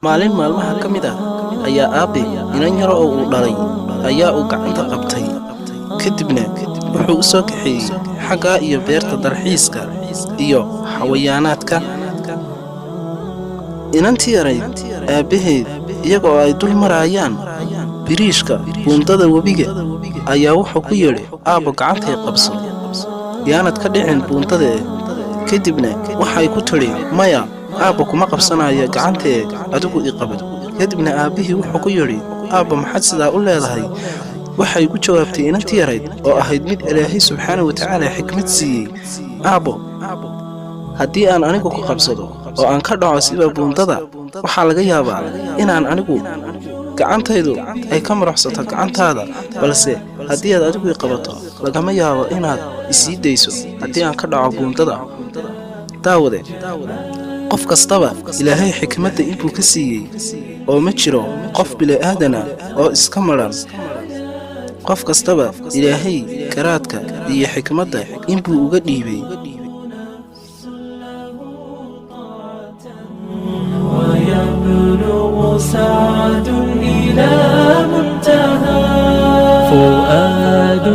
maalin maalmaha ka mid ah ayaa aabe inan yar oo uu dhalay ayaa uu gacanta qabtay kadibna wuxuu u soo kaxeeyey xagga iyo beerta dalxiiska iyo xayawaanaadka. inantii yarayd aabaheed iyagoo ay dul marayaan biriishka buundada webiga ayaa wuxuu ku yidhi aabbo gacantay qabso yaanad ka dhicin buundada. kadibna waxay ku tidhi maya aabbo kuma qabsanaya gacantee adigu i qabo. kadibna aabbihii wuxuu ku yidhi aabbo maxaad sidaa u leedahay? waxay ku jawaabtay inantii yarayd oo ahayd mid ilaahay subxaanahu wa tacaala xikmad siiyey, aabbo haddii aan anigu ku qabsado oo aan ka dhaco sida buundada waxaa laga yaabaa inaan anigu gacantaydu ay ka maraxsato gacantaada, balse haddii aad adigu i qabato lagama yaabo inaad isii dayso haddii aan ka dhaco buundada. daawade qof kastaba ilaahay xikmadda inbuu ka siiyey oo ma jiro qof bili'aadana oo iska maran. qof kastaba ilaahay garaadka iyo xikmadda inbuu uga dhiibay. ويبلغ سعد إلى منتهى فؤاد